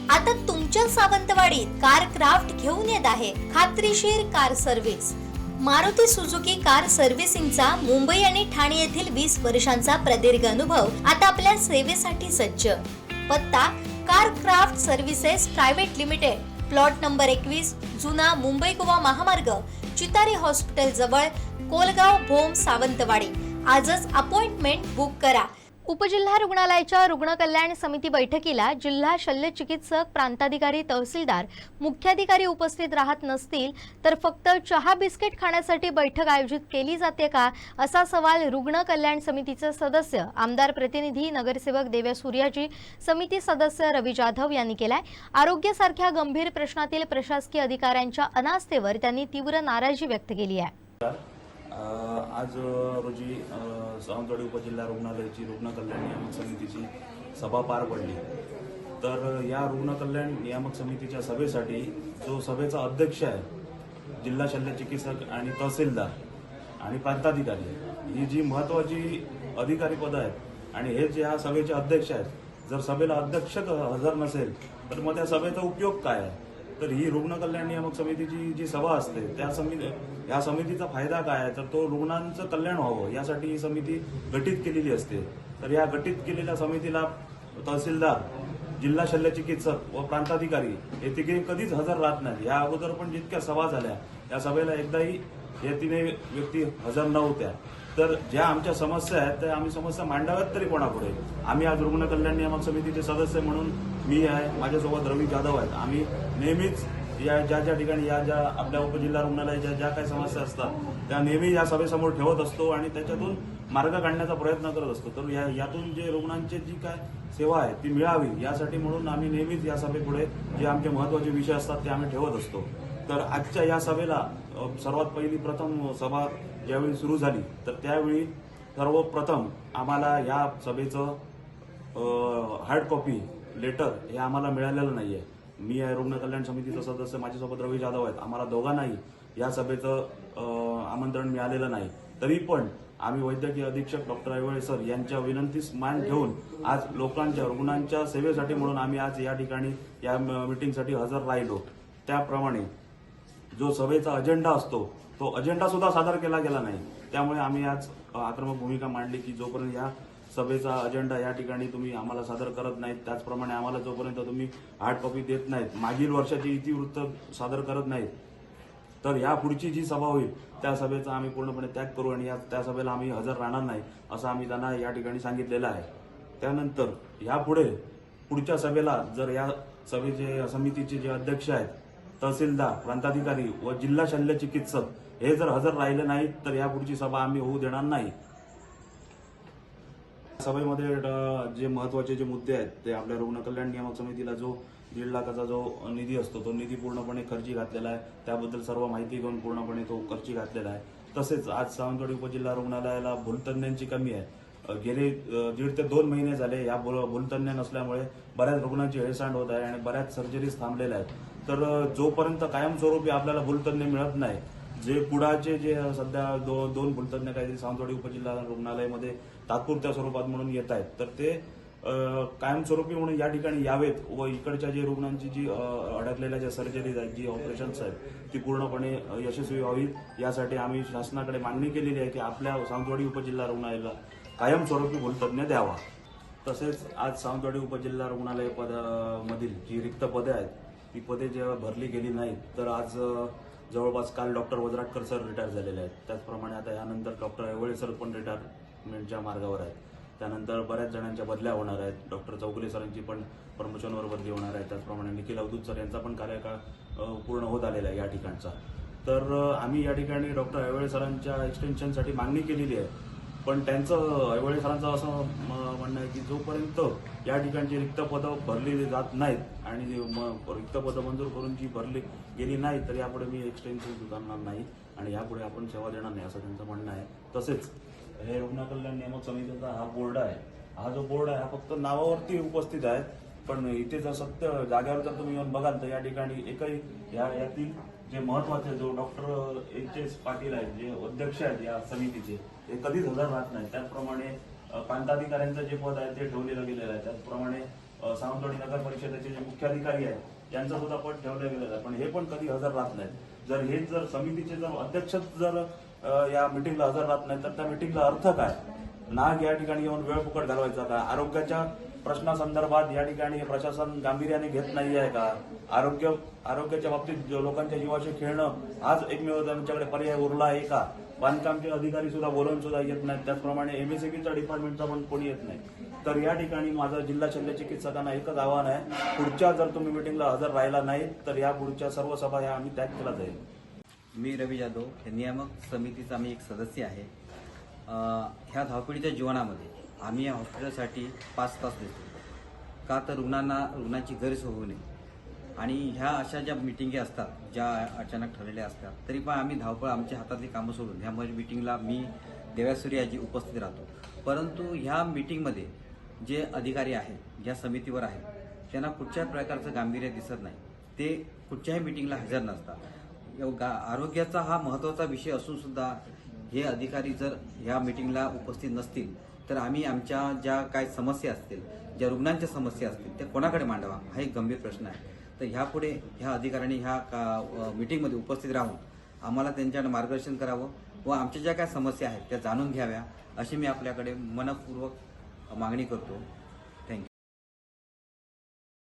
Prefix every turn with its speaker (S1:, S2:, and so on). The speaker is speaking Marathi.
S1: आता तुमच्या सावंतवाडीत कार क्राफ्ट घेऊन येत आहे खात्रीशीर car service. Maruti Suzuki car सर्व्हिसिंगचा मुंबई आणि ठाणे येथील 20 वर्षांचा प्रदीर्घ अनुभव आता आपल्या सेवेसाठी सज्ज। पत्ता car craft services private limited, plot number 21, जुना मुंबई गोवा महामार्ग, चितारी हॉस्पिटल जवळ, कोलगाव भोम, सावंतवाडी। आजच अपॉइंटमेंट बुक करा। उपजिल्हा रुग्णालयाच्या रुग्ण कल्याण समिती बैठकीला जिल्हा शल्य चिकित्सक, प्रांताधिकारी, तहसीलदार, मुख्याधिकारी उपस्थित राहत नसतील तर फक्त चहा बिस्किट खाण्यासाठी बैठक आयोजित केली जाते का, असा सवाल रुग्ण कल्याण समितीचे सदस्य, आमदार प्रतिनिधी, नगरसेवक देव्या सूर्याजी, समिती सदस्य रवी जाधव यांनी केलाय। आरोग्यासारख्या गंभीर प्रश्नातील प्रशासकीय अधिकाऱ्यांच्या अनास्थेवर त्यांनी तीव्र नाराजी व्यक्त केली आहे।
S2: आज रोजी सावंतवाडी उपजिल्हा रुग्णालयाची रुग्ण कल्याण नियामक समितीची सभा पार पडली। तर या रुग्ण कल्याण नियामक समितीच्या सभेसाठी जो सभेचा अध्यक्ष आहे, जिल्हा शल्य चिकित्सक आणि तहसीलदार आणि प्रांताधिकारी, ही जी महत्त्वाची अधिकारी पद आहेत आणि हे जे या सभेचे अध्यक्ष आहेत, जर सभेला अध्यक्ष हजर नसेल तर मग त्या सभेचा उपयोग काय आहे? तर ही रुग्ण कल्याण नियामक समितीची जी सभा असते या समितीचा फायदा काय आहे? तर तो रुग्णांचं कल्याण व्हावं यासाठी ही समिती गठीत केलेली असते। तर या गठीत केलेल्या समितीला तहसीलदार, जिल्हा शल्य चिकित्सक व प्रांताधिकारी हे तिघे कधीच हजर राहत नाहीत। या अगोदर पण जितक्या सभा झाल्या या सभेला एकदाही हे तिने व्यक्ती हजर नव्हत्या। तर ज्या आमच्या समस्या आहेत त्या आम्ही समस्या मांडाव्यात तरी कोणापुढे? आम्ही आज रुग्ण कल्याण नियामक समितीचे सदस्य म्हणून मी आहे, माझ्यासोबत रवी जाधव आहेत। आम्ही नेहमीच ज्या ठिकाणी ज्या आपल्या उपजिल्हा रुग्णालयाच्या ज्या काही समस्या असतात त्या नेहमी या सभेसमोर ठेवत असतो आणि त्याच्यातून मार्ग काढण्याचा प्रयत्न करत असतो। तर यातून जे रुग्णांची जी काय सेवा आहे ती मिळावी यासाठी म्हणून आम्ही नेहमीच या सभेपुढे जे आमचे महत्त्वाचे विषय असतात ते आम्ही ठेवत असतो। तर आजच्या या सभेला सर्वात पहिली प्रथम सभा ज्यावेळी सुरू झाली तर त्यावेळी सर्वप्रथम आम्हाला या सभेचं हार्ड कॉपी लेटर हे आम्हाला मिळालेलं नाहीये। मी आहे रुग्ण कल्याण समितीचा सदस्य, माझ्यासोबत रवी जाधव आहेत, आम्हाला दोघांनाही या सभेचं आमंत्रण मिळालेलं नाही। तरी पण आम्ही वैद्यकीय अधीक्षक डॉक्टर ऐवळे सर यांच्या विनंतीस मान ठेवून आज लोकांच्या रुग्णांच्या सेवेसाठी म्हणून आम्ही आज या ठिकाणी या मीटिंगसाठी हजर राहिलो। त्याप्रमाणे जो सभेचा अजेंडा असतो तो अजेंडा सुद्धा सादर केला गेला नाही। त्यामुळे आम्ही आज आक्रमक भूमिका मांडली की जोपर्यंत या सभेचा अजेंडा या ठिकाणी तुम्ही आम्हाला सादर करत नाहीत, त्याचप्रमाणे आम्हाला जोपर्यंत तुम्ही हार्ड कॉपी देत नाहीत, मागील वर्षाची इतिवृत्त सादर करत नाहीत, तर या पुढची जी सभा होईल त्या सभेचा आम्ही पूर्णपणे त्याग करू आणि त्या सभेला आम्ही हजर राहणार नाही असं आम्ही त्यांना या ठिकाणी सांगितलेलं आहे। त्यानंतर यापुढे पुढच्या सभेला जर या सभेचे समितीचे जे अध्यक्ष आहेत, तहसीलदार, प्रांताधिकारी व जिल्हा शल्य चिकित्सक हे जर हजर राहिले नाहीत तर यापुढची सभा आम्ही होऊ देणार नाही। सभेमध्ये जे महत्त्वाचे जे मुद्दे आहेत ते आपल्या रुग्ण कल्याण नियामक समितीला जो 1.5 लाखाचा जो निधी असतो तो निधी पूर्णपणे खर्ची घातलेला आहे, त्याबद्दल सर्व माहिती घेऊन पूर्णपणे तो खर्ची घातलेला आहे। तसेच आज सावंतवाडी उपजिल्हा रुग्णालयाला भूलतज्ञांची कमी आहे। गेले 1.5 ते 2 महिने झाले या भूलतज्ञ नसल्यामुळे बऱ्याच रुग्णांची हेळसांड होत आहे आणि बऱ्याच सर्जरीज थांबलेल्या आहेत। तर जोपर्यंत कायमस्वरूपी आपल्याला भूलतज्ञ मिळत नाही, जे पुढाचे जे सध्या दोन भूलतज्ञ काहीतरी सावंतवाडी उपजिल्हा रुग्णालयामध्ये तात्पुरत्या स्वरूपात म्हणून येत आहेत, तर ते कायमस्वरूपी म्हणून या ठिकाणी यावेत व इकडच्या जे रुग्णांची जी अडकलेल्या ज्या सर्जरीज आहेत, जी ऑपरेशन्स आहेत ती पूर्णपणे यशस्वी व्हावीत यासाठी आम्ही शासनाकडे मागणी केलेली आहे की आपल्या सावंतवाडी उपजिल्हा रुग्णालयाला कायमस्वरूपी भूलतज्ञ द्यावा। तसेच आज सावंतवाडी उपजिल्हा रुग्णालय मधील जी रिक्त पदे आहेत ती पदे जेव्हा भरली गेली नाहीत तर आज जवळपास काल डॉक्टर वजराटकर सर रिटायर झालेले आहेत। त्याचप्रमाणे आता यानंतर डॉक्टर ऐवळे सर पण रिटायरमेंटच्या मार्गावर आहेत। त्यानंतर बऱ्याच जणांच्या बदल्या होणार आहेत। डॉक्टर चौगुले सरांची पण प्रमोशनवर बदली होणार आहे। त्याचप्रमाणे निखिल अवधूत सर यांचा पण कार्यकाळ पूर्ण होत आलेला आहे या ठिकाणचा। तर आम्ही या ठिकाणी डॉक्टर ऐवळे सरांच्या एक्सटेन्शनसाठी मागणी केलेली आहे, पण त्यांचं ऐवळे सरांचं असं म्हणणं आहे की जोपर्यंत या ठिकाणची रिक्त पदं भरली जात नाहीत आणि रिक्त पदं मंजूर करून जी भरली गेली नाही तर यापुढे मी एक्सटेन्शन स्वीकारणार नाही आणि यापुढे आपण सेवा देणार नाही असं त्यांचं म्हणणं आहे। तसेच हे रुग्ण कल्याण नियामक समितीचा हा बोर्ड आहे, हा जो बोर्ड आहे हा फक्त नावावरती उपस्थित आहे, पण इथे जर सत्य जागेवर जर तुम्ही येऊन बघाल तर या ठिकाणी एकही यातील जे महत्वाचे जो डॉक्टर एच.एस. पाटील आहेत, जे अध्यक्ष आहेत या समितीचे, ते कधीच हजर राहत नाही। त्याचप्रमाणे प्रांताधिकाऱ्यांचं जे पद आहे ते ठेवलेलं गेलेलं आहे। त्याचप्रमाणे सावंतवाडी नगर परिषदेचे जे मुख्याधिकारी आहेत यांचा सुद्धा पद ठेवला गेलेला आहे, पण हे पण कधी हजर राहत नाहीत. जर समितीचे जर अध्यक्षच जर या मिटिंगला हजर राहत नाही तर त्या मिटिंगला अर्थ काय? नाग या ठिकाणी येऊन वेळ फुकट घालवायचा का? आरोग्याच्या प्रश्नासंदर्भात या ठिकाणी प्रशासन गांभीर्याने घेत नाही आहे का? आरोग्याच्या बाबतीत लोकांच्या जीवाशी खेळणं आज एकमेव त्यांच्याकडे पर्याय उरला आहे का? बांधकामचे अधिकारी सुद्धा बोलवून सुद्धा येत नाहीत, त्याचप्रमाणे एमएससीबीच्या डिपार्टमेंटचा पण कोणी येत नाही. तर या ठिकाणी माझं जिल्हा शल्य चिकित्सकांना एकच आव्हान आहे, पुढच्या जर तुम्ही मिटिंगला हजर राहिला नाही तर या पुढच्या सर्व सभा ह्या आम्ही त्याग केला जाईल.
S3: मी रवी जाधव हे नियामक समितीचा मी एक सदस्य आहे. ह्या धावपळीच्या जीवनामध्ये आम्ही या हॉस्पिटलसाठी 5 तास देतो का तर रुग्णांची गैरसोय होऊ नये. आणि ह्या अशा ज्या मिटिंगी असतात ज्या अचानक ठरलेल्या असतात तरी पण आम्ही धावपळ आमच्या हातातली कामं सोडून ह्या मिटिंगला मी देवासुरी आजी उपस्थित राहतो. परंतु ह्या मिटिंगमध्ये जे अधिकारी आहेत ज्या समितीवर आहेत त्यांना कुठच्याही प्रकारचं गांभीर्य दिसत नाही. ते कुठच्याही मिटिंगला हजर नसतात. आरोग्याचा हा महत्त्वाचा विषय असून सुद्धा हे अधिकारी जर ह्या मिटिंगला उपस्थित नसतील तर आम्ही आमच्या ज्या काय समस्या असतील, ज्या रुग्णांच्या समस्या असतील त्या कोणाकडे मांडावा हा एक गंभीर प्रश्न आहे. तर ह्यापुढे ह्या अधिकाऱ्यांनी ह्या मिटिंगमध्ये उपस्थित राहून आम्हाला त्यांच्याकडे मार्गदर्शन करावं व आमच्या ज्या काय समस्या आहेत त्या जाणून घ्याव्या अशी मी आपल्याकडे मनपूर्वक मागणी करतो.